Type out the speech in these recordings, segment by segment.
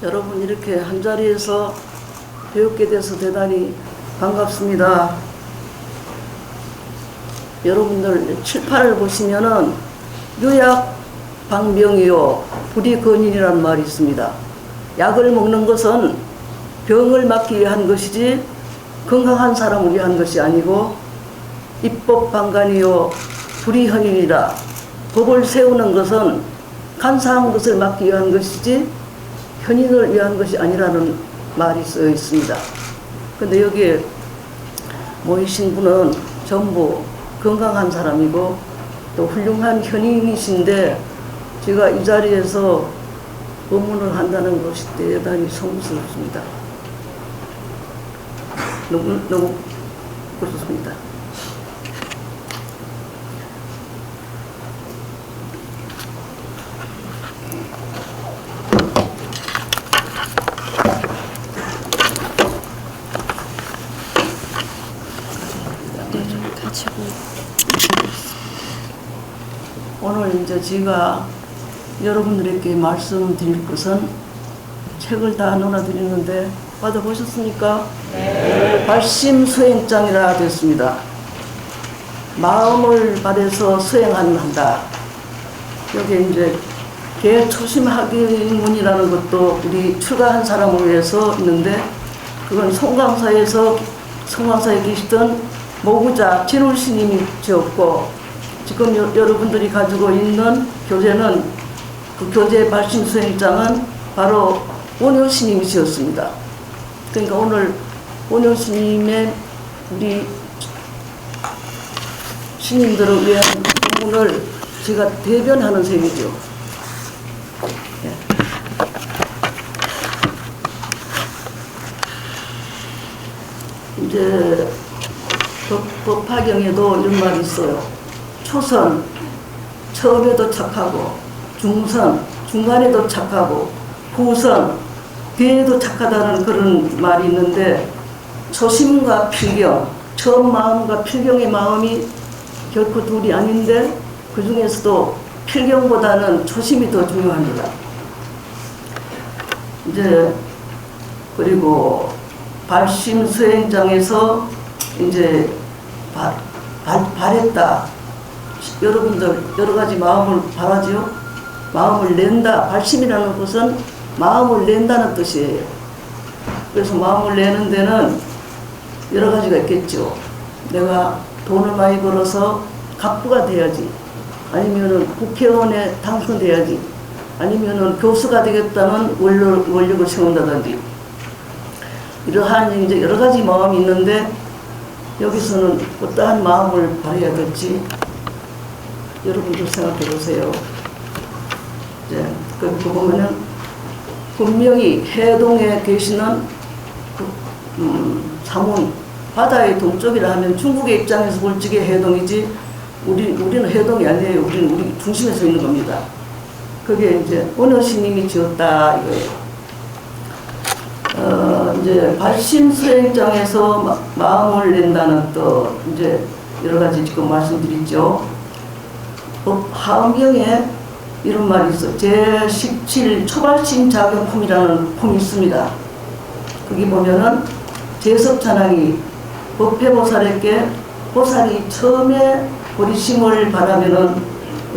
여러분 이렇게 한자리에서 배우게 돼서 대단히 반갑습니다. 여러분들 칠판을 보시면은 유약 방병이요 불이건인이라는 말이 있습니다. 약을 먹는 것은 병을 막기 위한 것이지 건강한 사람을 위한 것이 아니고 입법방관이요 불이헌인이라 법을 세우는 것은 간사한 것을 막기 위한 것이지 현인을 위한 것이 아니라는 말이 써 있습니다. 근데 여기에 모이신 분은 전부 건강한 사람이고 또 훌륭한 현인이신데 제가 이 자리에서 법문을 한다는 것이 대단히 성스럽습니다. 너무 그렇습니다. 오늘 이제 제가 여러분들에게 말씀드릴 것은 책을 다 넣어드리는데 받아보셨습니까? 네. 발심수행장이라 됐습니다. 마음을 받아서 수행한다. 여기 이제 개초심학위문이라는 것도 우리 출가한 사람을 위해서 있는데 그건 송강사에 계시던 모구자 진울스님이 지었고 지금 여러분들이 가지고 있는 교재는 그 교재 발심수행장은 바로 원효스님이 지었습니다. 그러니까 오늘 원효스님의 우리 스님들을 위한 부분을 제가 대변하는 셈이죠. 네. 이제 법화경에도 이런 말이 있어요. 초선, 처음에도 착하고, 중선, 중간에도 착하고, 후선, 뒤에도 착하다는 그런 말이 있는데 초심과 필경, 처음 마음과 필경의 마음이 결코 둘이 아닌데 그 중에서도 필경보다는 초심이 더 중요합니다. 이제 그리고 발심수행장에서 이제 바랬다. 여러분들 여러 가지 마음을 바라지요. 마음을 낸다. 발심이라는 것은 마음을 낸다는 뜻이에요. 그래서 마음을 내는 데는 여러 가지가 있겠죠. 내가 돈을 많이 벌어서 갑부가 돼야지. 아니면은 국회의원에 당선돼야지. 아니면은 교수가 되겠다는 원력을 세운다든지. 이러한 이제 여러 가지 마음이 있는데 여기서는 어떠한 마음을 바라야 될지 여러분들 생각해 보세요. 이제 그 보면은 분명히 해동에 계시는 사문 바다의 동쪽이라 하면 중국의 입장에서 볼 적에 해동이지 우리는 해동이 아니에요. 우리는 우리 중심에 서 있는 겁니다. 그게 이제 원효스님이 지었다 이거예요. 이제 발심수행장에서 마음을 낸다는 또 이제 여러 가지 지금 말씀드렸죠. 하음경에 이런 말이 있어. 제17 초발심 자격품이라는 품이 있습니다. 거기 보면은 제섭찬왕이 법회보살에게 보살이 처음에 보리심을 바라면은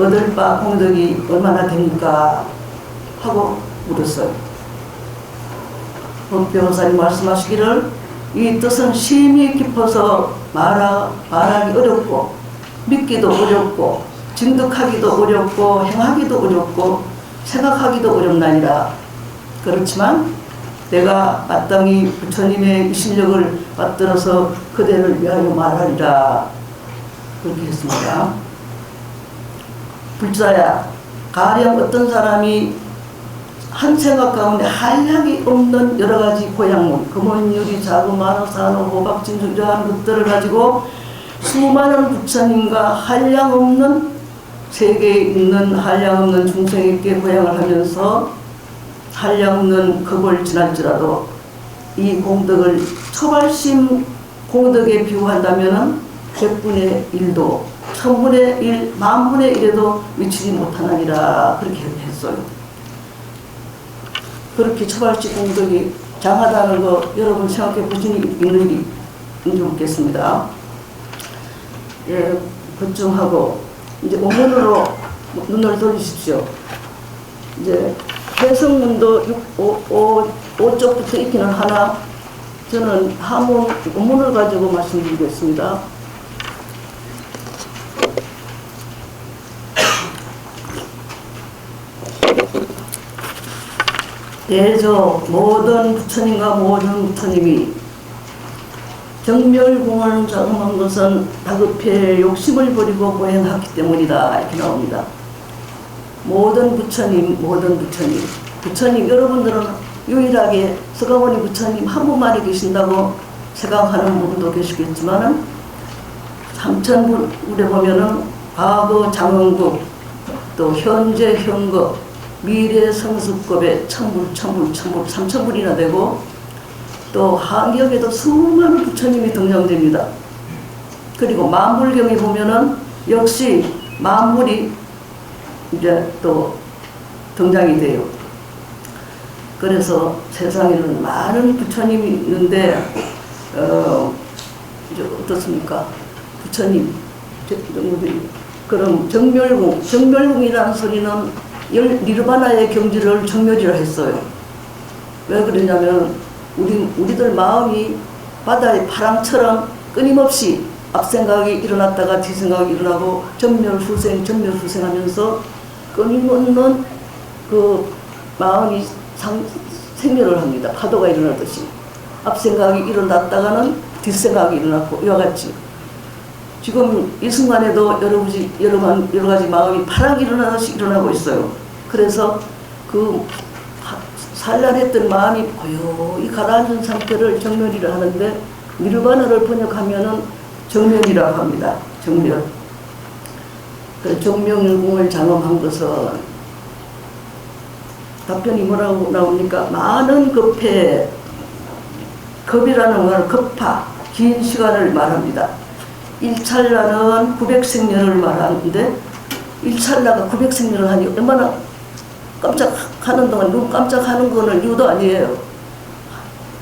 얻을 바 공덕이 얼마나 됩니까? 하고 물었어요. 법회보살이 말씀하시기를 이 뜻은 심히 깊어서 말하기 어렵고 믿기도 어렵고 증득하기도 어렵고 행하기도 어렵고 생각하기도 어렵나니라. 그렇지만 내가 마땅히 부처님의 이 실력을 받들어서 그대를 위하여 말하리라. 그렇게 했습니다. 불자야, 가령 어떤 사람이 한 생각 가운데 한량이 없는 여러 가지 고향문, 금원, 유리, 자금, 만호, 산호, 호박, 진주 이러한 것들을 가지고 수많은 부처님과 한량 없는 세계에 있는 한량 없는 중생에게 고향을 하면서 한량 없는 겁을 지날지라도 이 공덕을 초발심 공덕에 비유한다면 100분의 1도 1000분의 1, 10,000분의 1에도 미치지 못하느니라 그렇게 했어요. 그렇게 처발식 공덕이 장하다는 거 여러분 생각해 보시는 일이 있는지 묻겠습니다. 예, 걱정하고 이제 원문으로 눈을 돌리십시오. 이제 해석문도 5쪽부터 읽기는 하나, 저는 한문 원문을 가지고 말씀드리겠습니다. 대저 모든 부처님과 모든 부처님이 정멸공을 작음한 것은 다급해 욕심을 버리고 보행했기 때문이다. 이렇게 나옵니다. 모든 부처님, 모든 부처님. 부처님, 여러분들은 유일하게 서가모니 부처님 한 분만이 계신다고 생각하는 분도 계시겠지만은, 삼천불에 보면은 과거 장원급, 또 현재 현급, 미래 성습급에 천불, 삼천불이나 되고, 또 한경에도 수많은 부처님이 등장됩니다. 그리고 만불경에 보면은 역시 만물이 이제 또 등장이 돼요. 그래서 세상에는 많은 부처님이 있는데, 이제 어떻습니까? 부처님, 그럼 정멸궁이라는 소리는 니르바나의 경지를 정멸이라 했어요. 왜 그러냐면 우리들 마음이 바다의 파랑처럼 끊임없이 앞생각이 일어났다가 뒤생각이 일어나고 전멸후생 하면서 끊임없는 그 마음이 생멸을 합니다. 파도가 일어나듯이 앞생각이 일어났다가는 뒷생각이 일어났고, 이와 같이 지금 이 순간에도 여러 가지 마음이 파랑이 일어나듯이 일어나고 있어요. 그래서 그 산란했던 마음이 고요히 가라앉은 상태를 정멸이라 하는데, 니르바나를 번역하면은 정멸이라고 합니다. 정멸. 그 정명일궁을 장엄한 것은 답변이 뭐라고 나옵니까? 많은 급해, 급이라는 건 급파, 긴 시간을 말합니다. 1찰나는 900생년을 말하는데, 1찰나가 900생년을 하니 얼마나 깜짝하는 동안 눈 깜짝하는 거는 이유도 아니에요.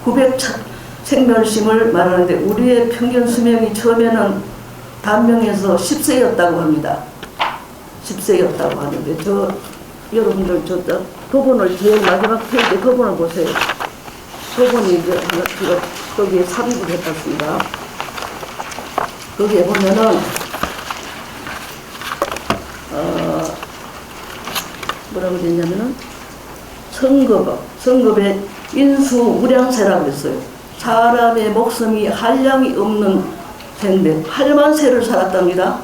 900생멸심을 말하는데, 우리의 평균 수명이 처음에는 단명에서 10세였다고 합니다. 10세였다고 하는데, 여러분들 도본을 제일 마지막 페이지에 도본을 보세요. 도본이 이제 제가 거기에 삽입을 해봤습니다. 거기에 보면은 뭐라고 되냐면은 성급에 인수무량세라고 했어요. 사람의 목숨이 한량이 없는 생대 8만 세를 살았답니다.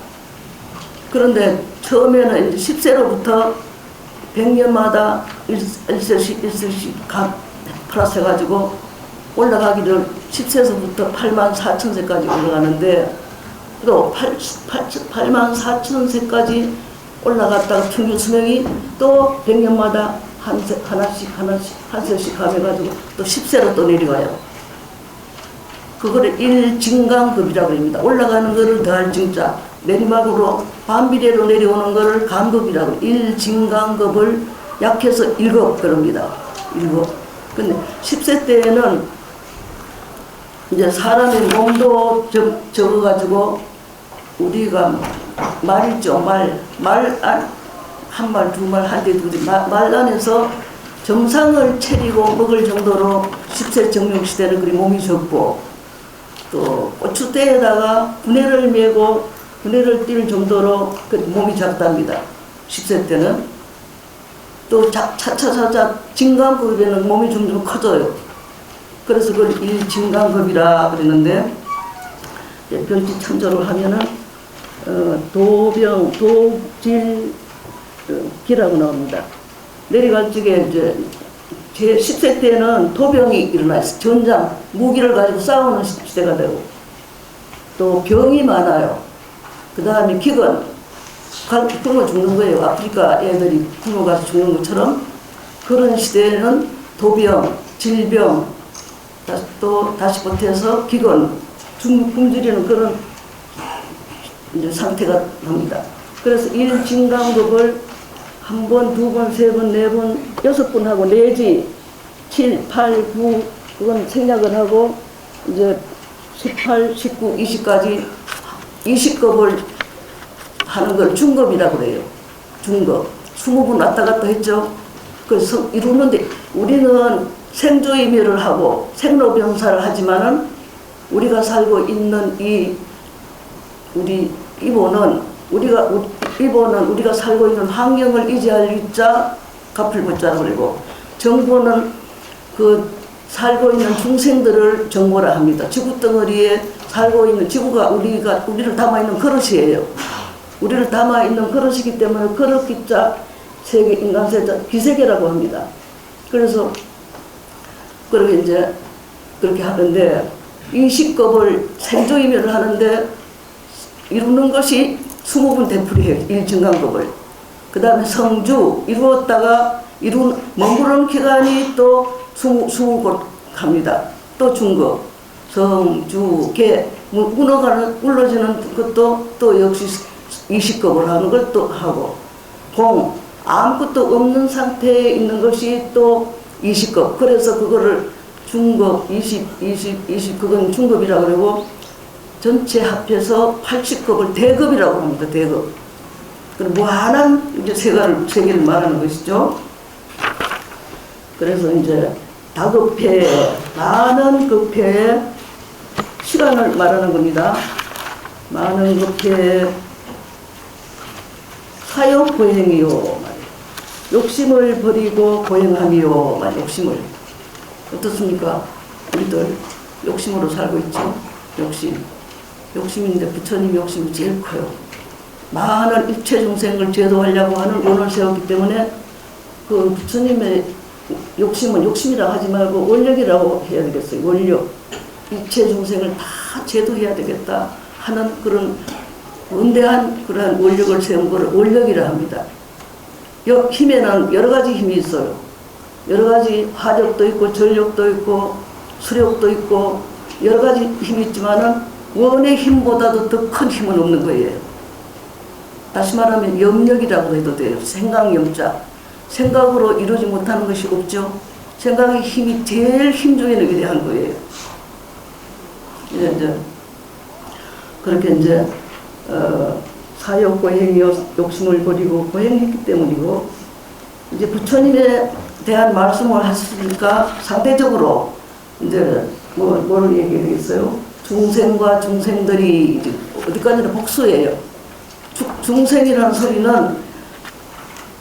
그런데 처음에는 10세로부터 100년마다 1세씩 플러스 해가지고 올라가기를 10세에서부터 8만 4천 세까지 올라가는데, 또 8만 4천 세까지 올라갔다가 평균 수명이 또 100년마다 한 세씩 가면가지고 또 10세로 또 내려가요. 그거를 일진강급이라고 합니다. 올라가는 거를 더할 징자, 내리막으로 반비례로 내려오는 거를 강급이라고, 일진강급을 약해서 1급 그럽니다. 1급. 근데 10세 때에는 이제 사람의 몸도 적어가지고, 우리가 말 있죠. 한 말, 두 말, 한 대, 두 대, 말 안에서 정상을 차리고 먹을 정도로 10세 정명시대는 그리 몸이 적고, 또 고추대에다가 분해를 메고 분해를 띌 정도로 그 몸이 작답니다. 10세 때는. 또 차차차차 진강급에는 몸이 점점 커져요. 그래서 그걸 일진강급이라 그랬는데, 별지 참조를 하면은 도병, 도질, 기라고 나옵니다. 내려갈 적에 이제 제 10세 때는 도병이 일어났어요. 전장, 무기를 가지고 싸우는 시대가 되고, 또 병이 많아요. 그 다음에 기근, 굶어 죽는 거예요. 아프리카 애들이 굶어가서 죽는 것처럼. 그런 시대에는 도병, 질병, 또 다시 보태서 기근, 굶주리는 그런 이제 상태가 납니다. 그래서 일진강급을 한 번, 두 번, 세 번, 네 번, 6번 하고 내지 7, 8, 9 그건 생략을 하고 이제 18, 19, 20까지 20급을 하는 걸 중급이라고 그래요. 중급. 20분 왔다 갔다 했죠. 그래서 이루는데 우리는 생조이멸을 하고 생로병사를 하지만은 우리가 살고 있는 우리 이보는 우리가 살고 있는 환경을 유지할 유자 갚을 부자라고 그러고 정보는 그 살고 있는 중생들을 정보라 합니다. 지구 덩어리에 살고 있는 지구가 우리를 담아 있는 그릇이에요. 우리를 담아 있는 그릇이기 때문에 그릇 기자 세계 인간세자 기세계라고 합니다. 그래서 그렇게 이제 그렇게 하는데 20급을 생조이멸을 하는데 이루는 것이 20분 되풀이해요. 1증강급을. 그 다음에 성주 이루었다가 머무르는 기간이 또 20곳 갑니다. 또 중급, 성주, 개 물러지는 것도 또 역시 20급을 하는 걸 또 하고 공 아무것도 없는 상태에 있는 것이 또 20급. 그래서 그거를 중급 20 그건 중급이라고 그러고 전체 합해서 80급을 대급이라고 합니다. 대급. 그럼 무한한 이제 세계를 말하는 것이죠. 그래서 이제 다급해 많은 급해 시간을 말하는 겁니다. 많은 급해 사욕 고행이요. 욕심을 버리고 고행하미요. 욕심을. 어떻습니까? 우리들 욕심으로 살고 있죠. 욕심인데 부처님 욕심이 제일 커요. 많은 일체 중생을 제도하려고 하는 원을 세웠기 때문에 그 부처님의 욕심은 욕심이라고 하지 말고 원력이라고 해야 되겠어요. 원력. 일체 중생을 다 제도해야 되겠다 하는 그런 원대한 그러한 원력을 세운 것을 원력이라 합니다. 힘에는 여러 가지 힘이 있어요. 여러 가지 화력도 있고 전력도 있고 수력도 있고 여러 가지 힘이 있지만은 원의 힘보다도 더 큰 힘은 없는 거예요. 다시 말하면 염력이라고 해도 돼요. 생각염자. 생각으로 이루지 못하는 것이 없죠. 생각의 힘이 제일 힘 중에는 위대한 거예요. 이제 그렇게 이제 사욕 고행이요 욕심을 버리고 고행했기 때문이고 이제 부처님에 대한 말씀을 하시니까 상대적으로 이제 뭐를 얘기해야 되겠어요? 중생과 중생들이 어디까지나 복수예요. 중생이라는 소리는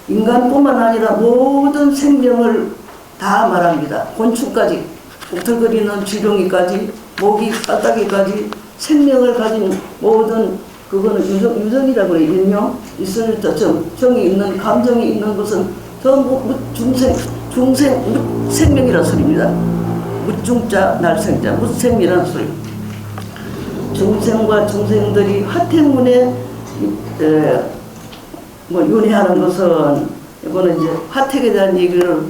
인간뿐만 아니라 모든 생명을 다 말합니다. 곤충까지, 꿈틀거리는 지렁이까지, 모기, 까딱이까지 생명을 가진 모든 그거는 유정이라고 해요. 인명, 있을 때 정이 있는 감정이 있는 것은 전부 중생 생명이라는 소리입니다. 무중자 날생자 무생이라는 소리. 중생과 중생들이 화태문에 윤회하는 것은 이거는 이제 화택에 대한 얘기를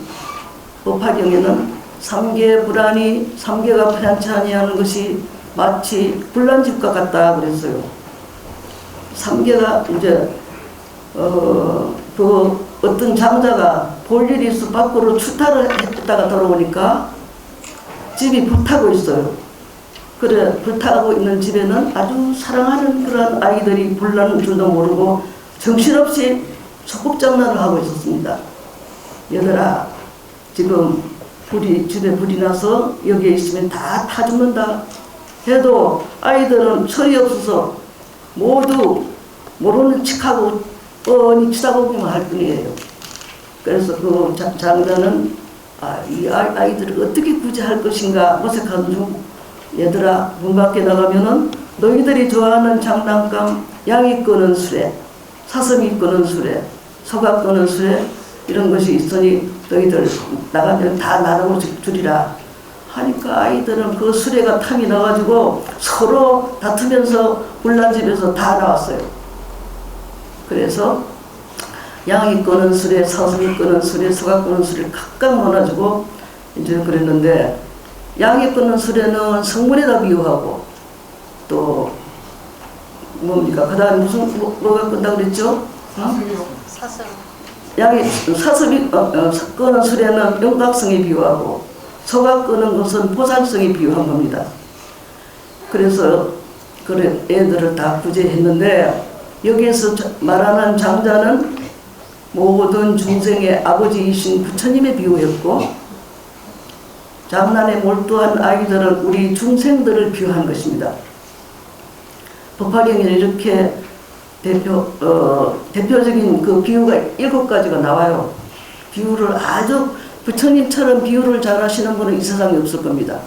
법화경에는 삼계 불안이 삼계가 편치 아니하는 것이 마치 불난집과 같다 그랬어요. 삼계가 이제 그 어떤 장자가 볼 일이 있어 밖으로 출타를 했다가 돌아오니까 집이 불타고 있어요. 그래 불타고 있는 집에는 아주 사랑하는 그런 아이들이 불나는 줄도 모르고 정신없이 소꿉장난을 하고 있었습니다. 얘들아 지금 집에 불이 나서 여기에 있으면 다 타 죽는다 해도 아이들은 철이 없어서 모두 모르는 척하고 뻔히 쳐다보기만 할 뿐이에요. 그래서 그 장자는 이 아이들을 어떻게 구제할 것인가 모색하는 중 얘들아 문 밖에 나가면은 너희들이 좋아하는 장난감 양이 끄는 수레 사슴이 끄는 수레 소가 끄는 수레 이런 것이 있으니 너희들 나가면 다 나누고 주리라 하니까 아이들은 그 수레가 탐이 나가지고 서로 다투면서 불난집에서 다 나왔어요. 그래서 양이 끄는 수레, 사슴이 끄는 수레, 소가 끄는 수레를 각각 나눠주고 이제 그랬는데 양이 끄는 수레는 성문에다 비유하고 또 뭡니까? 그 다음에 무슨 뭐가 끈다고 그랬죠? 사슴. 양이 사슴이 끄는 수레는 영각성에 비유하고 소가 끄는 것은 보살성에 비유한 겁니다. 그래서 그래 애들을 다 구제했는데 여기에서 말하는 장자는 모든 중생의 아버지이신 부처님에 비유했고 장난에 몰두한 아이들은 우리 중생들을 비유한 것입니다. 법화경에 이렇게 대표적인 그 비유가 7가지가 나와요. 비유를 아주 부처님처럼 비유를 잘 하시는 분은 이 세상에 없을 겁니다.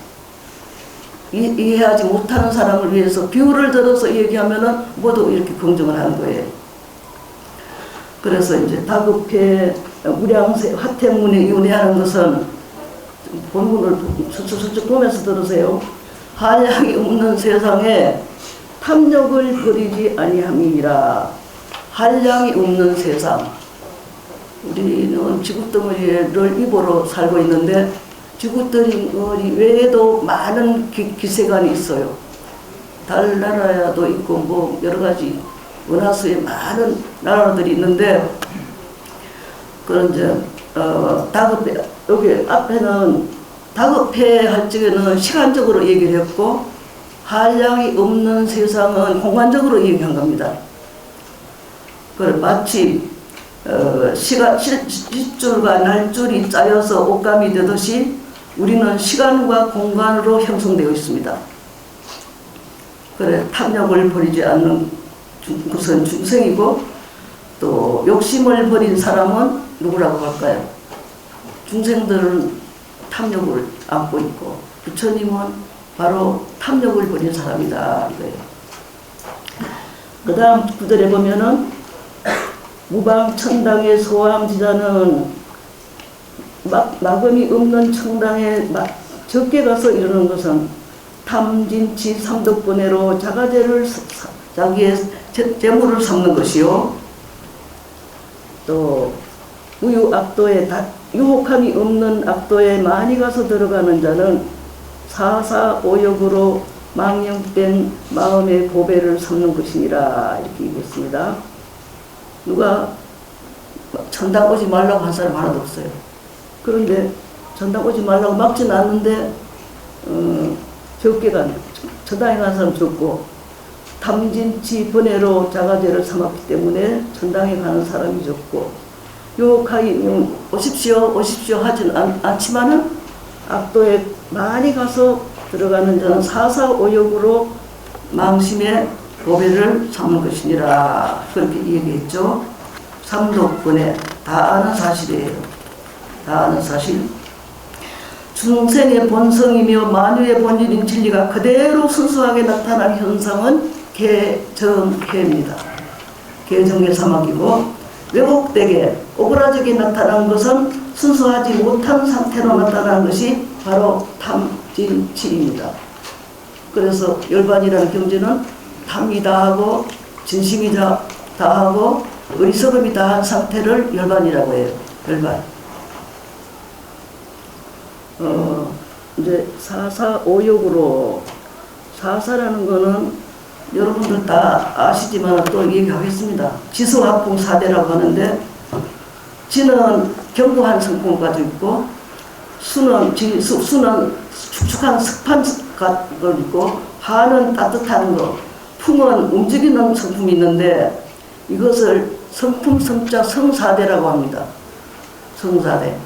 이해하지 못하는 사람을 위해서 비유를 들어서 얘기하면은 모두 이렇게 긍정을 하는 거예요. 그래서 이제 다급해 무량세 화태문에 윤회하는 것은 본문을 슬쩍 보면서 들으세요. 한량이 없는 세상에 탐욕을 버리지 아니함이니라. 한량이 없는 세상. 우리는 지구덩어리를 입으로 살고 있는데 지구덩어리 외에도 많은 기세관이 있어요. 달나라도 있고 뭐 여러 가지 은하수에 많은 나라들이 있는데 그런 이제 다급해 여기 앞에는 다급해 할 적에는 시간적으로 얘기를 했고 한량이 없는 세상은 공간적으로 얘기한 겁니다. 그걸 마치 시줄과 날줄이 짜여서 옷감이 되듯이 우리는 시간과 공간으로 형성되어 있습니다. 그래 탐욕을 버리지 않는 것은 중생이고 또 욕심을 버린 사람은 누구라고 할까요? 중생들은 탐욕을 안고 있고 부처님은 바로 탐욕을 버린 사람이다 이거예요. 그 다음 구절에 보면은 무방천당의 소함지자는 막음이 없는 청당에 적게 가서 이루는 것은 탐진치 삼덕분해로 자가제를 자기의 재물을 삼는 것이요. 또 우유악도에 유혹함이 없는 악도에 많이 가서 들어가는 자는 사사오욕으로 망령된 마음의 보배를 삼는 것이니라 이렇게 얘기했습니다. 누가 천당 오지 말라고 한 사람 하나도 없어요. 그런데 천당 오지 말라고 막지는 않는데 적게 가는 천당에 가는 사람 적고 탐진치 번뇌로 자가제를 삼았기 때문에 천당에 가는 사람이 적고 유혹하기 오십시오 하지는 않지만은 악도에 많이 가서 들어가는 자는 사사오욕으로 망심의 보배를 삼는 것이니라 그렇게 얘기했죠. 삼독분해 다 아는 사실이에요. 다 아는 사실. 중생의 본성이며 만유의 본질인 진리가 그대로 순수하게 나타난 현상은 개정해입니다. 개정의 사막이고 왜곡되게 오그라지게 나타난 것은 순수하지 못한 상태로 나타난 것이 바로 탐진치입니다. 그래서 열반이라는 경지는 탐이 다하고 진심이 다하고 어리석음이 다한 상태를 열반이라고 해요. 열반. 이제 사사오욕으로 사사라는 거는 여러분들 다 아시지만 또 얘기하겠습니다. 지수화풍 사대라고 하는데 지는 견고한 성품을 가지고 있고 수는 축축한 석판 가지고 있고 화는 따뜻한 거 풍은 움직이는 성품이 있는데 이것을 성품 성자 성사대라고 합니다. 성사대.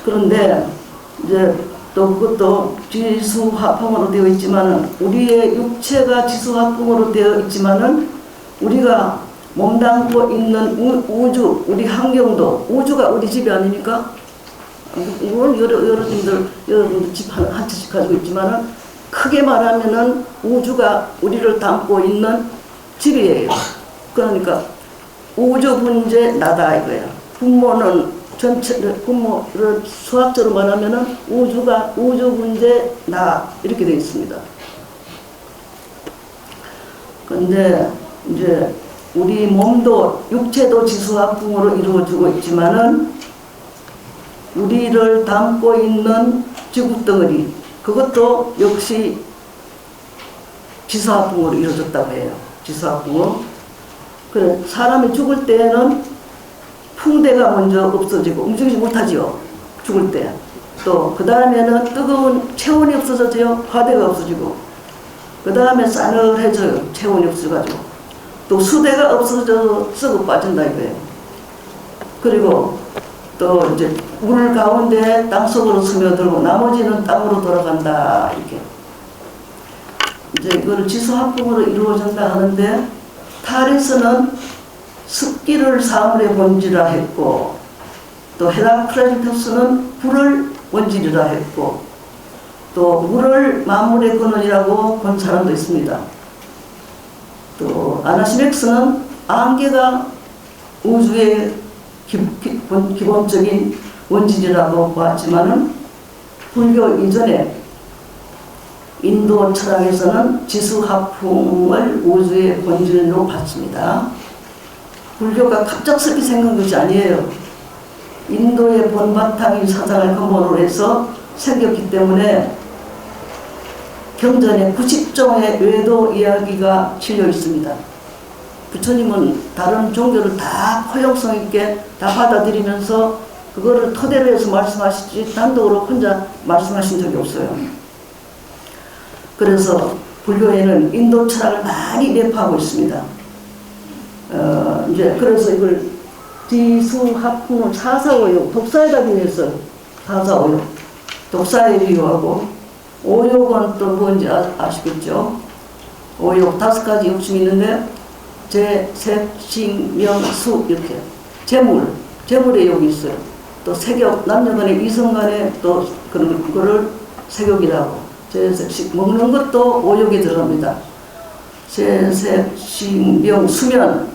그런데 이제 또 그것도 지수화풍으로 되어 있지만은 우리의 육체가 지수화풍으로 되어 있지만은 우리가 몸담고 있는 우주, 우리 환경도 우주가 우리 집이 아닙니까? 물론 여러분들 집 한 채씩 가지고 있지만은 크게 말하면은 우주가 우리를 담고 있는 집이에요. 그러니까 우주 분재 나다 이거예요. 부모는 부모를 수학적으로 말하면은 우주가 우주 분재 나 이렇게 되어 있습니다. 그런데 이제 우리 몸도 육체도 지수화풍으로 이루어지고 있지만은 우리를 담고 있는 지구덩어리 그것도 역시 지수화풍으로 이루어졌다고 해요. 지수화풍으로. 그래 사람이 죽을 때에는 풍대가 먼저 없어지고 움직이지 못하지요. 죽을 때. 또 그 다음에는 뜨거운 체온이 없어져요. 화대가 없어지고. 그 다음에 싸늘해져요. 체온이 없어가지고. 또 수대가 없어져 썩어 빠진다 이거예요. 그리고 또 이제 물 가운데 땅속으로 스며들고 나머지는 땅으로 돌아간다 이렇게. 이제 이거를 지수합풍으로 이루어진다 하는데, 타레스는 습기를 사물의 본질이라 했고, 또 헤라클레이토스는 불을 원질이라 했고, 또 물을 만물의 근원이라고 본 사람도 있습니다. 또 아나시맥스는 안개가 우주의 기본적인 원질이라고 보았지만은, 불교 이전에 인도 철학에서는 지수합풍을 우주의 본질로 봤습니다. 불교가 갑작스럽게 생긴 것이 아니에요. 인도의 본바탕인 사상을 근본으로 해서 생겼기 때문에 경전에 90종의 외도 이야기가 실려 있습니다. 부처님은 다른 종교를 다 포용성 있게 다 받아들이면서 그거를 토대로 해서 말씀하시지 단독으로 혼자 말씀하신 적이 없어요. 그래서 불교에는 인도 철학을 많이 매파하고 있습니다. 이제 그래서 이걸 지수합풍을 사사오욕, 독사에다 비유했어요. 사사오욕. 독사에 비유하고, 오욕은 또 뭔지 아시겠죠? 오욕 5가지 욕심이 있는데, 색, 식, 명, 수 이렇게. 재물의 욕이 있어요. 또 색욕, 남녀간의 이성간의 또 그런 거를 색욕이라고. 먹는 것도 오욕에 들어갑니다. 색, 식, 명, 수면,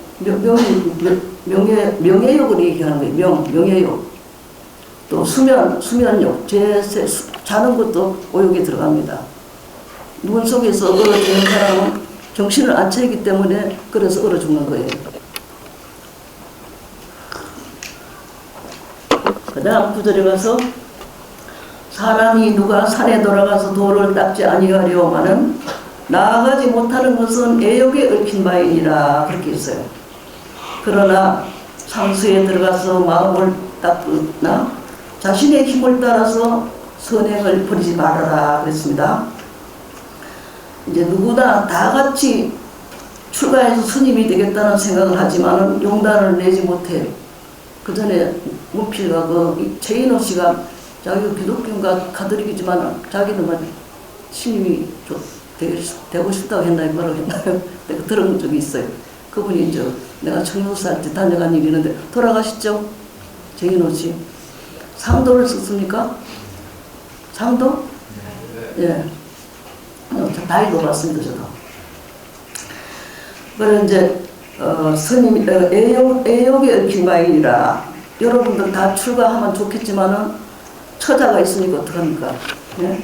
명예욕을 얘기하는 거예요. 명예욕. 또 수면욕, 자는 것도 오욕에 들어갑니다. 눈 속에서 얼어 죽는 사람은 정신을 안 차리기 때문에 그래서 얼어 죽는 거예요. 그 다음 구절에 가서, 사람이 누가 산에 돌아가서 돌을 닦지 아니하려마는 나아가지 못하는 것은 애욕에 얽힌 바이니라 그렇게 있어요. 그러나 상수에 들어가서 마음을 닦으나 자신의 힘을 따라서 선행을 버리지 말아라 그랬습니다. 이제 누구나 다 같이 출가해서 스님이 되겠다는 생각을 하지만 용단을 내지 못해요. 그 전에 문필과 최인호 씨가 자기가 기독교인가 가톨릭이지만 자기는 스님이 되고 싶다고 했나요? 뭐라고 했나요? 내가 들은 적이 있어요. 그분이 이제 내가 청교사 때 다녀간 일이 있는데 돌아가셨죠? 최인호 씨. 상도를 썼습니까? 상도? 예. 다 읽어봤습니다, 저도. 그래, 이제, 스님이, 애욕에 얽힌 바이니라. 여러분들 다 출가하면 좋겠지만은, 처자가 있으니까 어떡합니까? 예?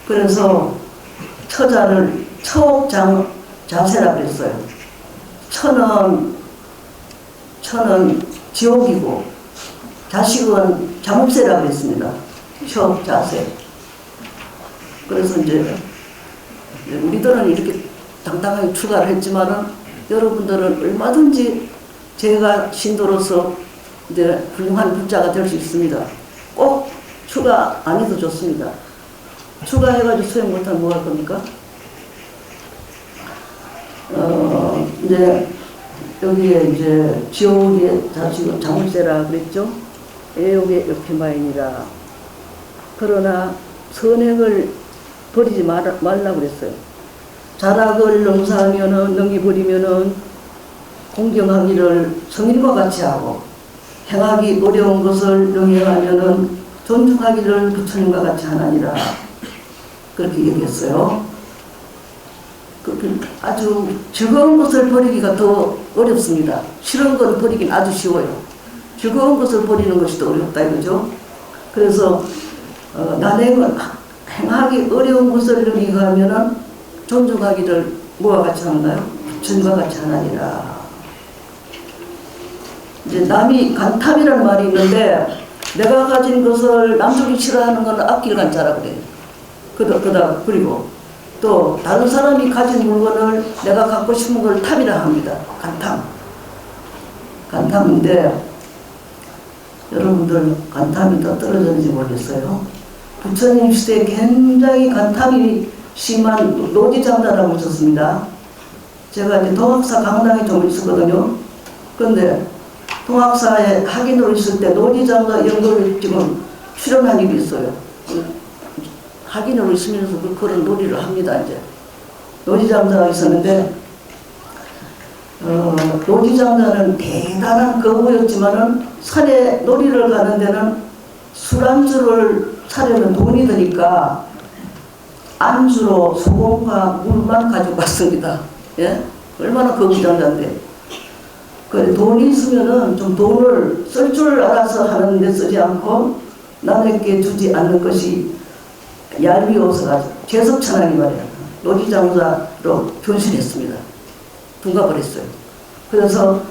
그래서, 처자를 처옥자세라 그랬어요. 처는 지옥이고, 자식은 자물쇠라 그랬습니다. 처옥자세. 그래서 이제 우리들은 이렇게 당당하게 출가를 했지만은 여러분들은 얼마든지 제가 신도로서 이제 훌륭한 불자가 될 수 있습니다. 꼭 출가 안 해도 좋습니다. 출가해가지고 수행 못하면 뭐 할 겁니까? 이제 여기에 이제 지옥의 자식은 자물쇠라 그랬죠. 애욕에 엮인 바이니라. 그러나 선행을 버리지 말라고 그랬어요. 자락을 넘사하면은, 넘기버리면은, 공경하기를 성인과 같이 하고, 행하기 어려운 것을 능행하면은, 존중하기를 부처님과 같이 하나니라. 그렇게 얘기했어요. 아주 즐거운 것을 버리기가 더 어렵습니다. 싫은 걸 버리긴 아주 쉬워요. 즐거운 것을 버리는 것이 더 어렵다 이거죠. 그래서, 난행은 행하기 어려운 것을 능행하면은 존중하기를 뭐와 같이 하나요? 부처님과 같이 하나니라. 이제 남이 간탐이라는 말이 있는데, 내가 가진 것을 남들이 싫어하는 건 악길 간자라 그래요. 그리고 또 다른 사람이 가진 물건을 내가 갖고 싶은 걸 탐이라 합니다. 간탐. 간탐인데, 여러분들 간탐이 더 떨어졌는지 모르겠어요. 부처님 시대에 굉장히 간탐이 심한 노지장자라고 있었습니다. 제가 이제 동학사 강당에 좀 있었거든요. 그런데 동학사에 학인으로 있을 때 노지장자 연구를 지금 출연한 일이 있어요. 학인으로 있으면서 그런 놀이를 합니다. 이제 노지장자가 있었는데 노지장자는 대단한 거부였지만은 산에 놀이를 가는 데는 술안주를 사려면 돈이 드니까 안주로 소금과 물만 가지고 갔습니다. 예? 얼마나 거부장자인데. 그래, 돈이 있으면은 좀 돈을 쓸 줄 알아서 하는데 쓰지 않고 남에게 주지 않는 것이 얄미워서가지고 죄석천하게 말이야. 노지장자로 변신했습니다. 둔가버렸어요. 그래서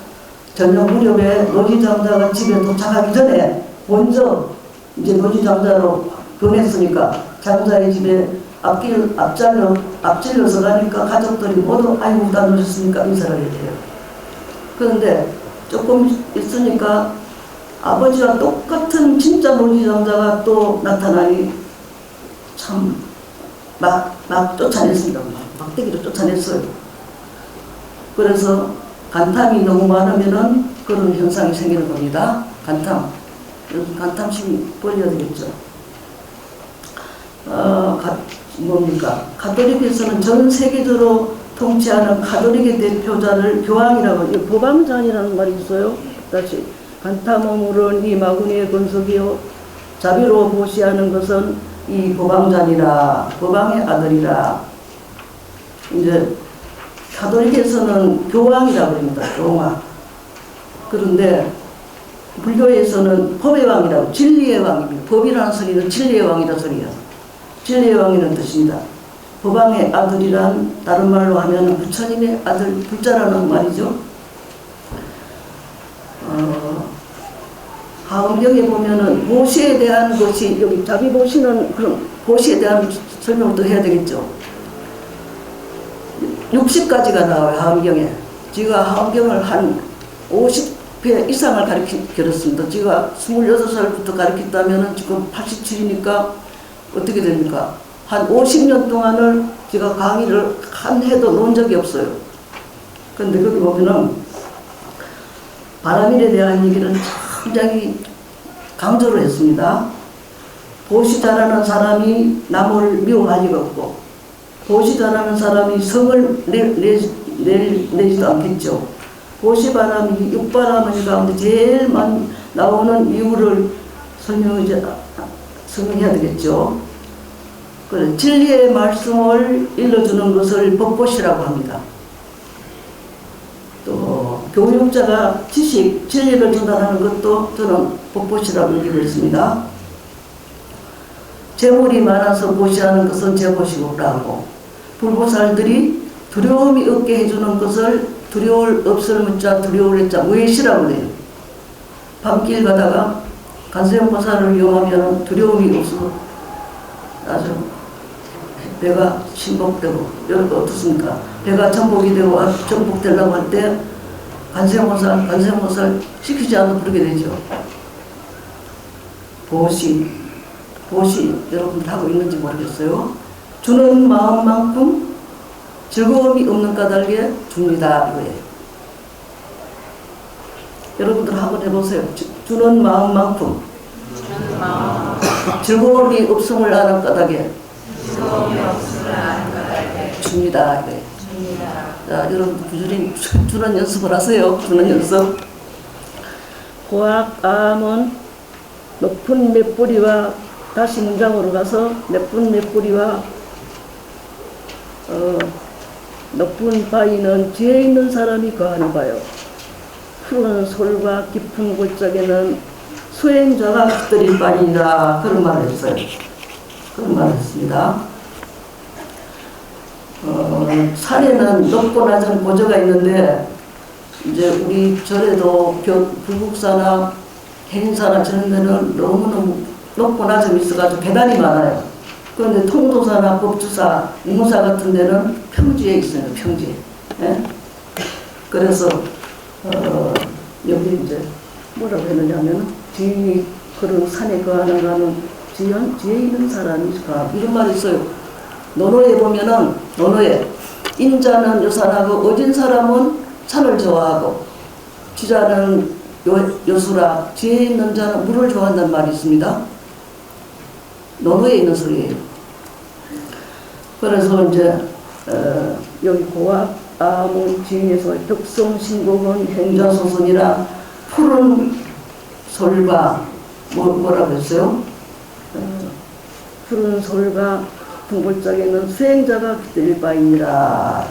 저녁 무렵에 노지장자가 집에 도착하기 전에 먼저 이제 노지장자로 변했으니까 장자의 집에 앞질러서 가니까 가족들이 모두 아이고 다 놓으셨습니까? 인사를 해요. 그런데 조금 있으니까 아버지와 똑같은 진짜 노지장자가 또 나타나니 참 막 쫓아냈습니다. 막대기로 쫓아냈어요. 그래서 간탐이 너무 많으면은 그런 현상이 생기는 겁니다. 간탐. 간탐심이 벌려야 되겠죠. 뭡니까? 가톨릭에서는 전 세계적으로 통치하는 가톨릭의 대표자를 교황이라고, 보방잔이라는 말이 있어요. 다시. 간탐어물은 이 마구니의 건석이요. 자비로 보시하는 것은 이 보방잔이라, 보방의 아들이라. 이제 가톨릭에서는 교황이라고 합니다. 교황. 그런데 불교에서는 법의 왕이라고, 진리의 왕입니다. 법이라는 소리는 진리의 왕이라는 소리예요. 진리의 왕이라는 뜻입니다. 법왕의 아들이란 다른 말로 하면 부처님의 아들, 불자라는 말이죠. 하엄경에 보면은 보시에 대한 것이, 여기 자비보시는 그런 보시에 대한 설명도 해야 되겠죠. 60가지가 나와요. 하엄경에. 제가 하엄경을 한 50회 이상을 가르쳤습니다. 제가 26살부터 가르쳤다면 지금 87이니까 어떻게 됩니까? 한 50년 동안을 제가 강의를 한 해도 놓은 적이 없어요. 그런데 거기 보면은 바라밀에 대한 얘기를 굉장히 강조를 했습니다. 보시 잘하는 사람이 남을 미워할 리가 없고, 보시 잘하는 사람이 성을 내지도 않겠죠. 보시바람이 육바람의 가운데 제일 많이 나오는 이유를 설명해야 되겠죠. 그래, 진리의 말씀을 일러주는 것을 법보시라고 합니다. 또 교육자가 지식, 진리를 전달하는 것도 저는 법보시라고 얘기를 했습니다. 재물이 많아서 보시하는 것은 재보시고라고, 불보살들이 두려움이 없게 해주는 것을 두려울 없을 문자 두려울 했자 무예시라고 해요. 밤길 가다가 관세음보살을 위험하면 두려움이 없어 아주 배가 신복되고, 여러분 어떻습니까? 배가 전복이 되고 전복되려고 할 때 관세음보살 시키지 않아도 부르게 되죠. 보시 여러분들 하고 있는지 모르겠어요. 주는 마음만큼 즐거움이 없는 까닭에 줍니다. 이거예요. 여러분들 한번 해보세요. 주는 마음만큼 즐거움이 없음을 아는 까닭에 줍니다. 이거예요. 자, 여러분들 부지런히 주는 연습을 하세요. 주는 연습. 고학암은 높은 맷뿌리와, 다시 문장으로 가서 높은 맷뿌리와 높은 바위는 지혜 있는 사람이 거하는 바요. 푸른 솔과 깊은 골짜기는 수행자가 깃들일 바니라. 그런 말을 했어요. 그런 말을 했습니다. 산에는 높고 낮은 고저가 있는데, 이제 우리 절에도 불국사나 해인사나 저런 데는 너무너무 높고 낮음이 있어가지고 계단이 많아요. 그런데 통도사나 법주사, 인무사 같은 데는 평지에 있어요. 평지에. 예? 그래서 여기 이제 뭐라고 했느냐면 지인이 그런 산에 거하는 지혜 있는 사람이 가 이런 말이 있어요. 논어에 보면은 논어에 인자는 요산하고 어진 사람은 산을 좋아하고 지자는 여수라 지혜 있는 자는 물을 좋아한다는 말이 있습니다. 논어에 있는 소리예요. 그래서 이제 여기 고압 아문 지인에서 벽성신곡은 행자소선이라 푸른 솔과 뭐라고 했어요? 푸른 솔과 동골짝에는 수행자가 기다릴 바이니라.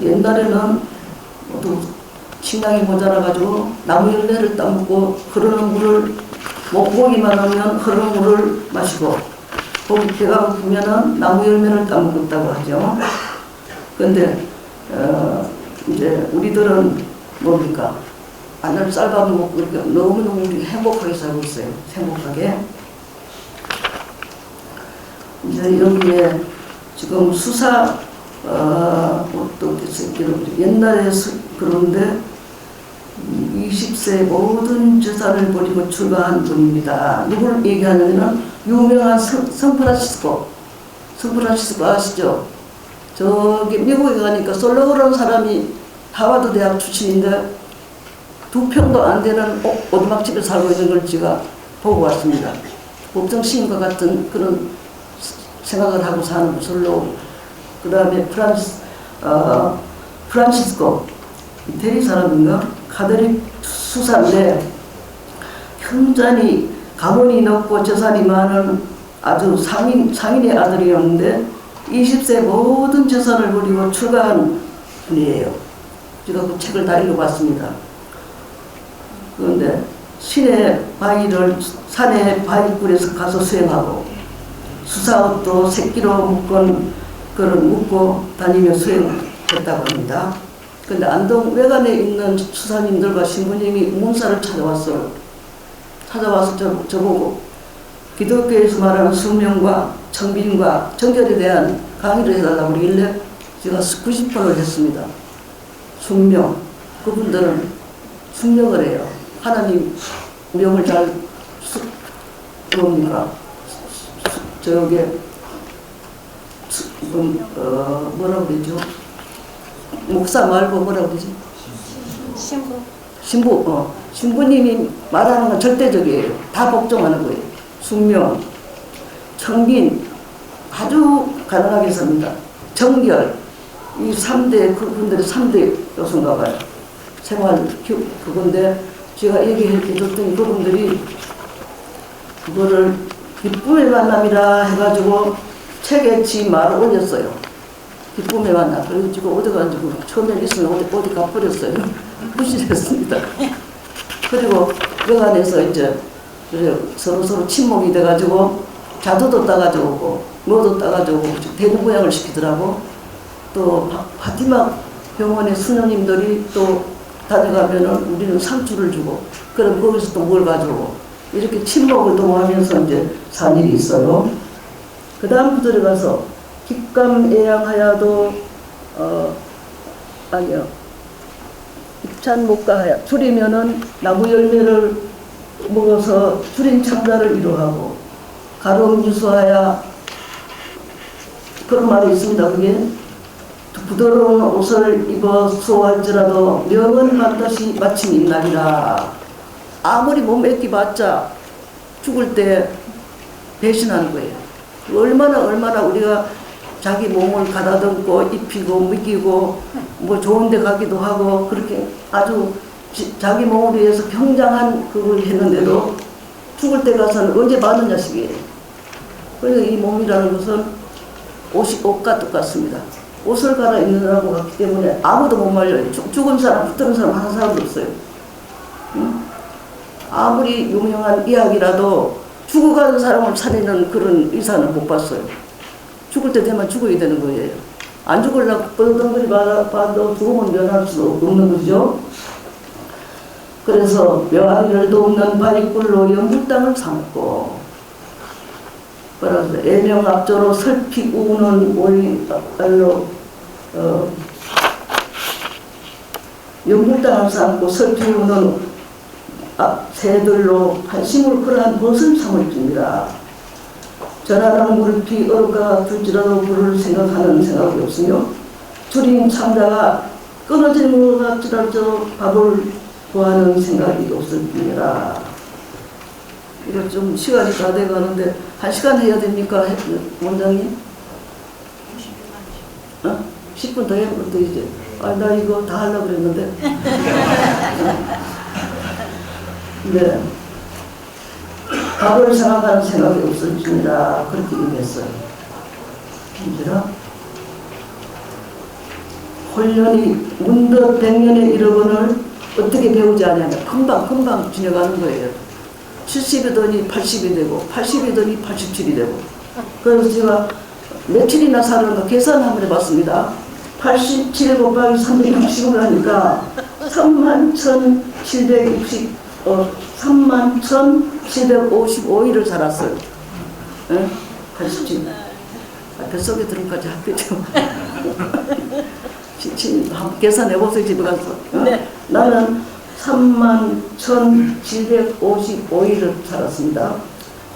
옛날에는 모두 식량이 모자라가지고 나무 열매를 따먹고 흐르는 물을 목고기만 하면 흐르는 물을 마시고 배가 고프면은 나무 열매를 따먹었다고 하죠. 그런데 이제 우리들은 뭡니까? 안을 쌀밥 먹고 이렇게 너무너무 행복하게 살고 있어요. 행복하게. 이제 여기에 지금 수사 어떻게 옛날에 그런데 20세 모든 재산을 버리고 출가한 분입니다. 누굴 얘기하냐면 유명한 샌프란시스코 아시죠? 저기 미국에 가니까 솔로라는 사람이 하버드 대학 출신인데 2평도 안 되는 오두막집에 살고 있는 걸 제가 보고 왔습니다. 법정 시인과 같은 그런 생각을 하고 사는 솔로. 그 다음에 프란시스코 이태리 사람인가? 카드릭 수사인데 현잔이 가문이 높고 재산이 많은 아주 상인의 아들이었는데 20세 모든 재산을 버리고 출가한 분이에요. 제가 그 책을 다 읽어봤습니다. 그런데 산의 바위굴에서 가서 수행하고 수사옷도 새끼로 묶고 다니며 수행했다고 합니다. 그런데 안동 외관에 있는 수사님들과 신부님이 문사를 찾아와서 저보고 기독교에서 말하는 수명과 청빈과 정결에 대한 강의를 해달라고 그러길래 제가 90번을 했습니다. 숙명. 그분들은 숙명을 해요. 하나님 명을 잘 뭡니까? 저게 뭐라고 그러죠? 목사 말고 뭐라고 그러지? 신부님이 말하는 건 절대적이에요. 다 복종하는 거예요. 숙명, 청빈 아주 가능하게 삽니다. 정결 이 3대 그분들의 3대 요소인가 봐요. 생활 그건데 제가 얘기해줬더니 그분들이 그거를 기쁨의 만남이라 해가지고 책에 지 말을 올렸어요. 기쁨의 만남. 그래가지고 어디 가지고 처음에 있으면 어디 가버렸어요. 무시했습니다. 그리고 외관에서 이제 서로 침묵이 돼가지고 자두도 따가지고 오고 뭐도 따가지고 오고 대구 고향을 시키더라고. 또 파티마 병원의 수녀님들이 또 다녀가면은 우리는 상추를 주고 그럼 거기서 또 뭘 가져오고 이렇게 침묵을 도모하면서 이제 산 일이 있어요. 그 다음부터 들어가서 깃감애양하야도 아니요 입찬목가하야 줄이면은 나무 열매를 먹어서 줄인 창자를 이루하고 가름유수하야 그런 말이 있습니다. 그게 부드러운 옷을 입어 수호할지라도 명은 반드시 마침 입나리라. 아무리 몸 애끼봤자 죽을 때 배신하는 거예요. 얼마나 우리가 자기 몸을 가다듬고 입히고 먹이고 뭐 좋은 데 가기도 하고 그렇게 아주 자기 몸을 위해서 굉장한 그걸 했는데도 죽을 때 가서는 언제 받는 자식이에요. 그래서 이 몸이라는 것은 옷과 똑같습니다. 옷을 갈아입느라고 갔기 때문에 아무도 못 말려요. 죽은 사람, 붙드는 사람 한 사람도 없어요. 응? 아무리 유명한 이야기라도 죽어가는 사람을 살리는 그런 의사는 못 봤어요. 죽을 때 되면 죽어야 되는 거예요. 안 죽으려고 뻔덩거리 봐도 죽으면 면할 수 없는 거죠. 그래서 묘하기를도 없는 바위굴로 연불 땅을 삼고 그래서 애명압조로 설피 우는 오이알로 영불당을 쌓고 설피우는 새들로 한심을 그러한 벗을 삼을 줍니다. 전하랑 무릎이 얼어가 둘지라도 불을 생각하는 생각이 없으며 줄인 참자가 끊어지는 것 같지라도 밥을 구하는 생각이 없습니다. 이거 좀 시간이 다 돼가는데 1시간 해야 됩니까? 원장님? 10분 더 해야 돼 이제. 나 이거 다 하려고 그랬는데. 네. 밥을 생각하는 생각이 없어집니다. 그렇게 얘기했어요. 힘들어? 홀년이 문득 100년의 1억원을 어떻게 배우지 않냐면 금방 지나가는 거예요. 70이더니 80이 되고 80이더니 87이 되고. 그래서 제가 며칠이나 사는가 계산 한번 해봤습니다. 87 곱하기 360을 하니까 31,755일을 살았어요. 예? 87. 뱃속에 들은까지 합해죠. 계산해보세요, 집에 가서. 네. 나는 31,755일을 살았습니다.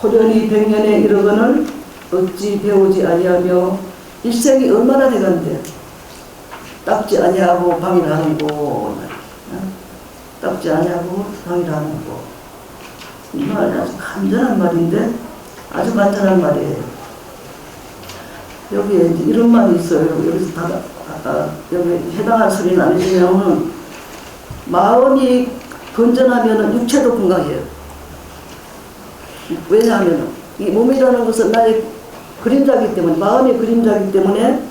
호련히 100년의 1억원을 어찌 배우지 아니하며 일생이 얼마나 되겠는데 닦지 아니하고 방일하는고, 닦지 아니하고 방일하는고. 이 말이 아주 간단한 말인데 아주 간단한 말이에요. 여기에 이제 이런 말이 있어요. 여기서 여기 해당할 소리는 아니지만 마음이 건전하면 육체도 건강해요. 왜냐하면 이 몸이라는 것은 나의 그림자이기 때문에, 마음의 그림자이기 때문에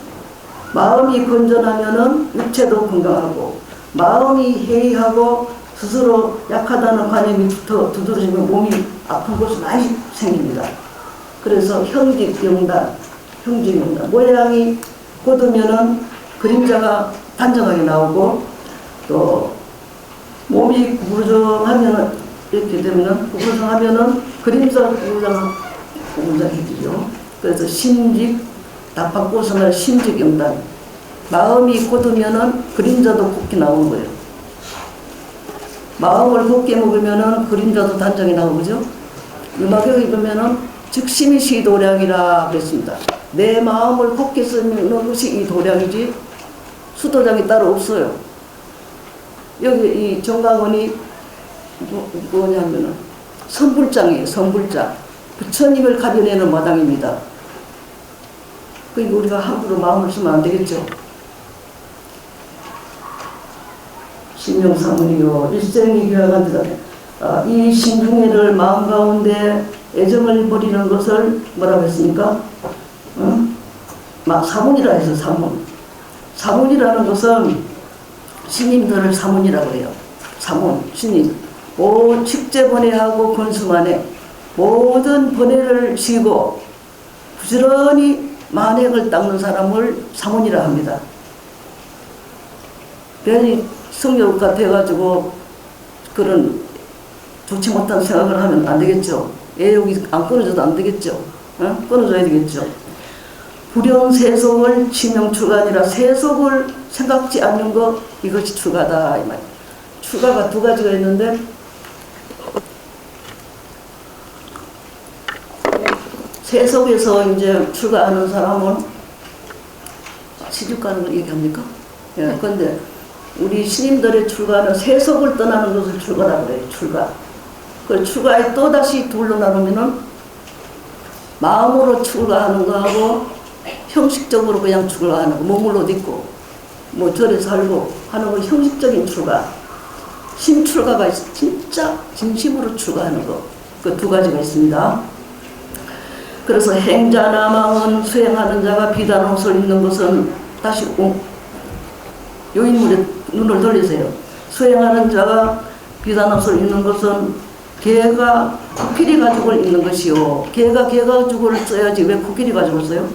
마음이 건전하면 육체도 건강하고, 마음이 해이하고 스스로 약하다는 관념이 두드러지면 몸이 아픈 것이 많이 생깁니다. 그래서 형직영단, 모양이 곧으면은 그림자가 단정하게 나오고, 또 몸이 구부정하면은 이렇게 되면은 구부정하면은 그림자가 구부정해지죠. 그래서 심직, 다 바꿔서 말해 심직영단. 마음이 곧으면은 그림자도 곱게 나오는 거예요. 마음을 곱게 먹으면은 그림자도 단정이 나오죠. 음악에 입으면은 즉심이 시도량이라 그랬습니다. 내 마음을 곱게 쓰는 것이 이 도량이지 수도량이 따로 없어요. 여기 이 정강원이 뭐냐면은 선불장이에요. 선불장. 부처님을 가려내는 마당입니다. 그러니까 우리가 함부로 마음을 쓰면 안 되겠죠. 신명사문이요 일생이 귀하간다. 이 신중애를 마음 가운데 애정을 버리는 것을 뭐라고 했습니까? 사문이라 해서 사문이라는 것은 스님들을 사문이라고 해요. 사문, 스님. 축제번뇌하고 건수만에 모든 번뇌를 쉬고 부지런히 만행을 닦는 사람을 사문이라 합니다. 괜히 성욕 같아가지고 그런 좋지 못한 생각을 하면 안 되겠죠. 애욕이 안 끊어져도 안 되겠죠. 끊어줘야 되겠죠. 불영세속을 치명추가 아니라 세속을 생각지 않는 것, 이것이 추가다 이 말. 추가가 두 가지가 있는데 세속에서 이제 추가하는 사람은 시집 가는 걸 얘기합니까? 예, 그런데 우리 스님들의 출가는 세속을 떠나는 것을 출가라고 그래요. 출가. 그 출가에 또다시 둘로 나누면은 마음으로 출가하는 거하고 형식적으로 그냥 출가하는 거, 몸을 옷 입고 뭐 절에 살고 하는 거 형식적인 출가. 심출가가 진짜 진심으로 출가하는 거. 그 두 가지가 있습니다. 그래서 행자나 망은 수행하는 자가 비단 옷을 입는 것은 다시 요인물에 눈을 돌리세요. 수행하는 자가 비단 옷을 입는 것은 개가 코끼리 가죽을 입는 것이요. 개가 개 가죽을 써야지 왜 코끼리 가죽을 써요?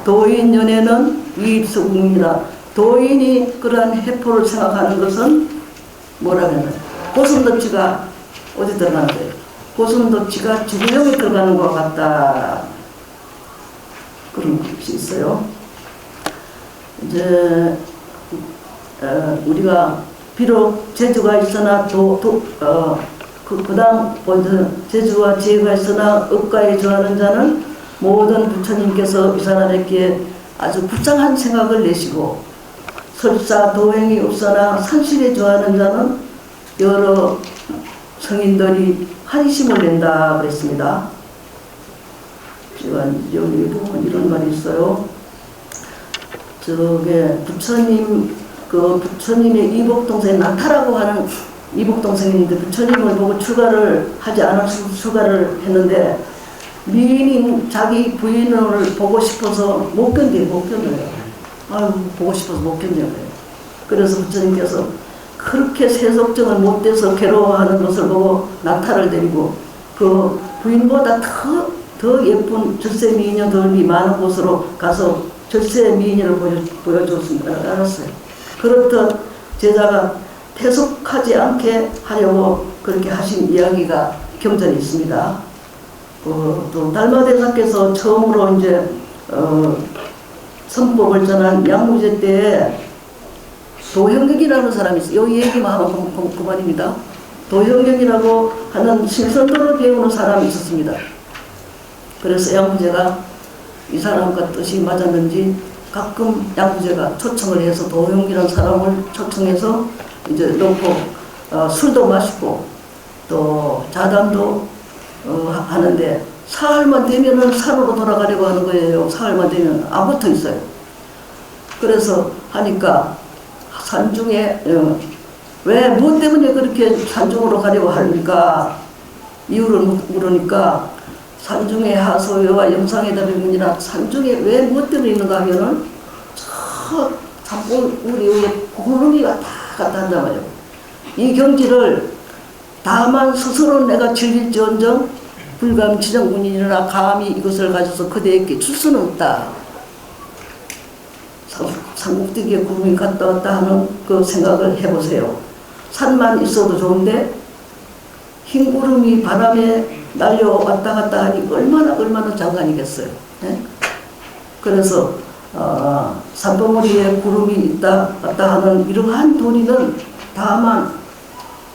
도인 연애는 위입수국이다. 도인이 그러한 해포를 생각하는 것은 뭐라 그러나? 고슴도치가 어디 들어가는 거예요? 고슴도치가 지구형에 들어가는 것 같다. 그런 것이 있어요. 이제 우리가 비록 재주가 있으나 그다음 재주와 지혜가 있으나 업가에 좋아하는 자는 모든 부처님께서 이 사람에게 아주 불쌍한 생각을 내시고 설사 도행이 없으나 산실에 좋아하는 자는 여러 성인들이 한심을 낸다 그랬습니다. 여기 보면 이런 말이 있어요. 저게 부처님의 이복동생 나타라고 하는 이복동생인데 부처님을 보고 출가를 하지 않았고 출가를 했는데 미인인 자기 부인을 보고 싶어서 못 견뎌요. 아유, 보고 싶어서 못 견뎌요. 그래서 부처님께서 그렇게 세속정을 못 돼서 괴로워하는 것을 보고 나타를 데리고 그 부인보다 더 예쁜 절세 미녀들이 많은 곳으로 가서 절세 미녀를 보여줬습니다. 알았어요. 그렇듯 제자가 퇴속하지 않게 하려고 그렇게 하신 이야기가 경전에 있습니다. 또 달마대사께서 처음으로 이제 선법을 전한 양무제 때에 도형경이라는 사람이 있어요. 이 얘기만 하면 그만입니다. 도형경이라고 하는 신선도를 배우는 사람이 있었습니다. 그래서 양무제가 이 사람과 뜻이 맞았는지 가끔 양무제가 초청을 해서 도형이라는 사람을 초청해서 이제 놓고 술도 마시고 또 자담도 하는데 사흘만 되면은 산으로 돌아가려고 하는 거예요. 사흘만 되면 안 붙어 있어요. 그래서 하니까 산중에 왜 뭐 때문에 그렇게 산중으로 가려고 하니까 이유를 물으니까 산중에 하소여와 영상에다 비문이나 산중에 왜 뭐 때문에 있는가 하면은 저 산봉 우리 위에 구름이가 다 갔다 한단 말이에요. 이 경지를 다만 스스로 내가 즐길지언정 불감지정군이나 감히 이것을 가져서 그대에게 줄 수는 없다. 삼국대기에 구름이 갔다 왔다 하는 그 생각을 해보세요. 산만 있어도 좋은데 흰 구름이 바람에 날려왔다 갔다 하니 얼마나 장관이겠어요. 네? 그래서 산봉우리에 구름이 있다 갔다 하는 이러한 도리는 다만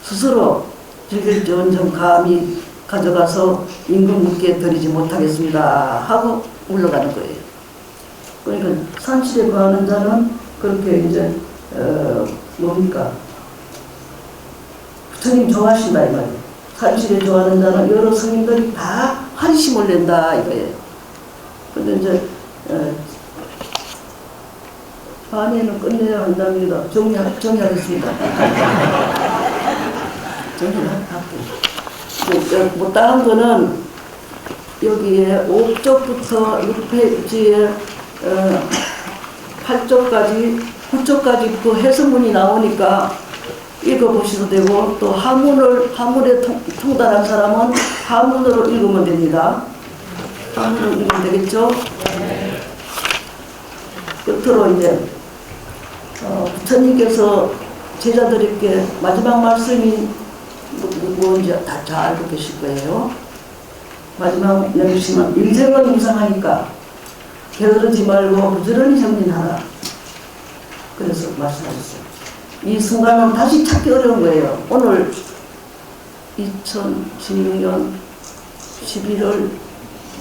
스스로 즐길지언정 감히 가져가서 임금님께 드리지 못하겠습니다 하고 올라가는 거예요. 그러니까 산실에 거하는 자는 그렇게 이제 뭡니까 부처님 좋아하신다 이 말이에요. 산실에 좋아하는 자는 여러 성인들이 다 한심을 낸다 이거예요. 근데 이제 반에는 끝내야 한답니다. 정리하겠습니다. 정리할게요. 못다한 거는 여기에 5쪽부터 6페이지에 8쪽까지 9쪽까지 그 해석문이 나오니까 읽어보셔도 되고 또 하물에 통달한 사람은 하문으로 읽으면 됩니다. 하문으로 읽으면 되겠죠? 끝으로 이제 부처님께서 제자들에게 마지막 말씀이 뭔지 다 잘 알고 계실 거예요. 마지막 내주시면 인생은 이상하니까 게으르지 말고 부지런히 정진하라. 그래서 말씀하셨어요. 이 순간은 다시 찾기 어려운 거예요. 오늘 2016년 11월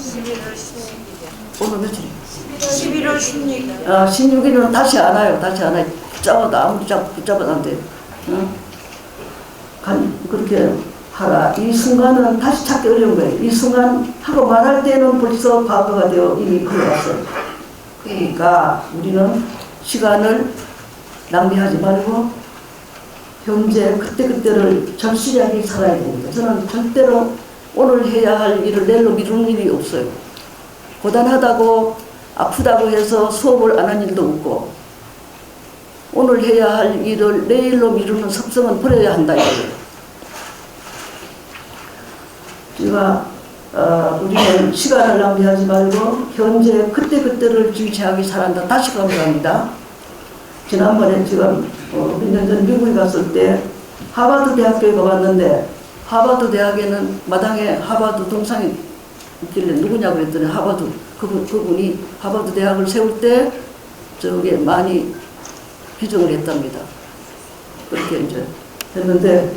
16일이요. 오늘 며칠이에요? 11월 16일. 16일은 다시 안 와요. 다시 안 와요. 붙잡아도 아무리 붙잡아도 안 돼요. 그렇게 하라. 이 순간은 다시 찾기 어려운 거예요. 이 순간 하고 말할 때는 벌써 과거가 되어 이미 흘러갔어요. 그러니까 우리는 시간을 낭비하지 말고 현재 그때그때를 절실하게 살아야 됩니다. 저는 절대로 오늘 해야 할 일을 내일로 미루는 일이 없어요. 고단하다고 아프다고 해서 수업을 안 한 일도 없고 오늘 해야 할 일을 내일로 미루는 습성은 버려야 한다 이거예요. 우리는 시간을 낭비하지 말고 현재 그때그때를 주체하게 살아간다. 다시 강조합니다. 지난번에 지금 몇 년 전 미국에 갔을 때 하버드 대학교에 가봤는데 하버드 대학에는 마당에 하버드 동상이 있길래 누구냐고 그랬더니 하버드 그분이 하버드 대학을 세울 때 저게 많이 비중을 했답니다. 그렇게 이제 했는데,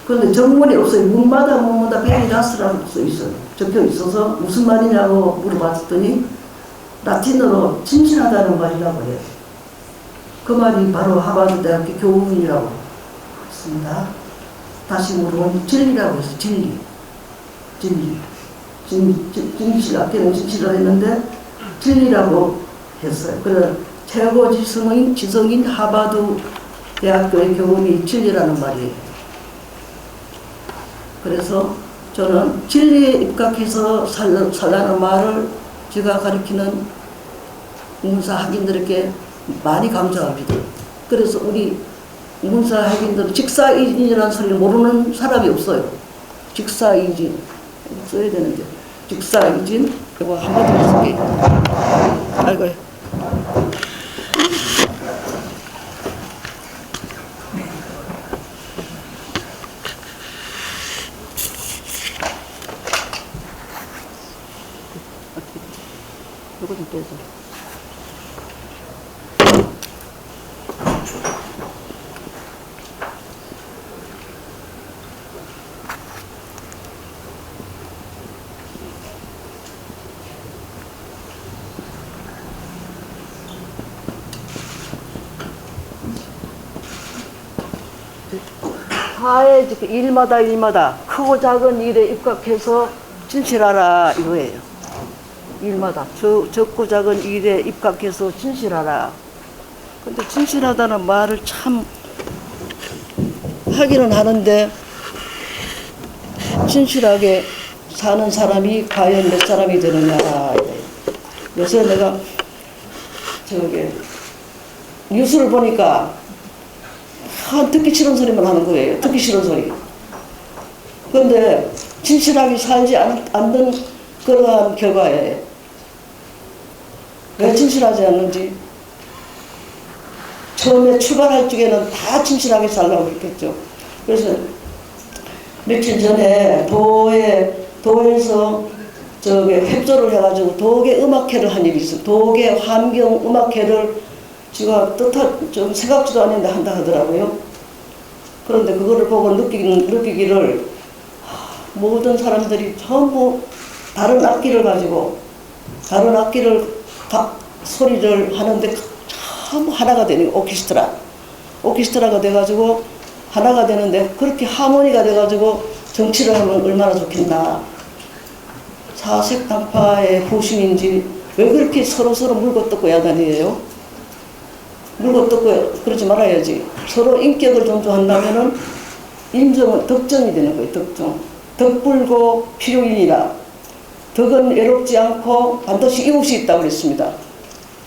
그런데 정문이 없어요. 문마다 베리라스라고 써 있어요. 적혀 있어서 무슨 말이냐고 물어봤더니 라틴어로 진실하다는 말이라고 해요. 그 말이 바로 하버드 대학교 교훈이라고 했습니다. 다시 물어보면 진리라고 했어요. 진리. 진실, 아껴는 진실을 했는데 진리라고 했어요. 그래서 최고 지성인 하버드 대학교의 교훈이 진리라는 말이에요. 그래서 저는 진리에 입각해서 살라는 말을 제가 가르치는 문사 학인들에게 많이 강조합니다. 그래서 우리 문사 학인들은 직사이진이라는 소리를 모르는 사람이 없어요. 직사이진 써야 되는데, 직사이진 이거 한마디로 쓸게. 아이고. 이거 좀 빼줘. 사회 일마다 크고 작은 일에 입각해서 진실하라 이거예요. 일마다 적고 작은 일에 입각해서 진실하라. 근데 진실하다는 말을 참 하기는 하는데 진실하게 사는 사람이 과연 몇 사람이 되느냐. 요새 내가 뉴스를 보니까 듣기 싫은 소리만 하는 거예요. 듣기 싫은 소리. 그런데 진실하게 살지 않는 그러한 결과에 왜 진실하지 않는지, 처음에 출발할 적에는 다 진실하게 살라고 했겠죠. 그래서 며칠 전에 도에서 협조를 해가지고 도계 음악회를 한 일이 있어요. 도계 환경 음악회를 제가 좀 생각지도 않는데 한다 하더라고요. 그런데 그거를 보고 느끼기를 모든 사람들이 전부 다른 악기를 가지고 다른 악기를 소리를 하는데 전부 하나가 되는 오케스트라가 돼가지고 하나가 되는데, 그렇게 하모니가 돼가지고 정치를 하면 얼마나 좋겠나. 사색당파의 후심인지 왜 그렇게 서로 물고 뜯고 야단이에요? 물고 뜯고 그러지 말아야지. 서로 인격을 존중한다면은 인정은 덕정이 되는 거예요. 덕정. 덕불고 필요이니라. 덕은 외롭지 않고 반드시 이웃이 있다고 그랬습니다.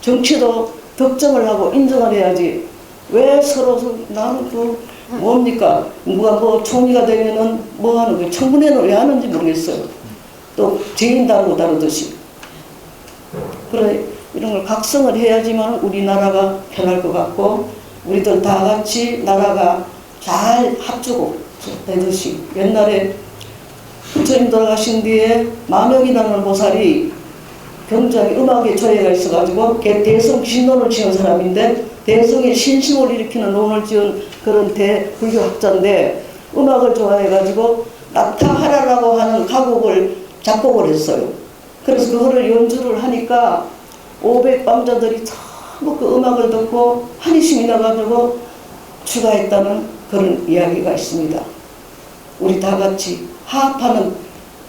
정치도 덕정을 하고 인정을 해야지. 왜 서로 나는 뭡니까? 누가 총리가 되면은 뭐 하는 거예요? 청문회는 왜 하는지 모르겠어요. 또 죄인 다루듯이. 그래, 이런 걸 각성을 해야지만 우리나라가 편할 것 같고, 우리들 다 같이 나라가 잘 합주고 되듯이. 옛날에 부처님 돌아가신 뒤에 만명이라는 보살이 굉장히 음악에 조예가 있어가지고 대성 신론을 지은 사람인데, 대성의 신심을 일으키는 논을 지은 그런 대불교학자인데, 음악을 좋아해가지고 나타하라라고 하는 가곡을 작곡을 했어요. 그래서 그거를 연주를 하니까 500방자들이 전부 그 음악을 듣고 한이심이 나가지고 추가했다는 그런 이야기가 있습니다. 우리 다 같이 화합하는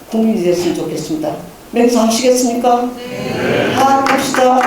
국민이 됐으면 좋겠습니다. 맹세하시겠습니까? 네. 화합합시다.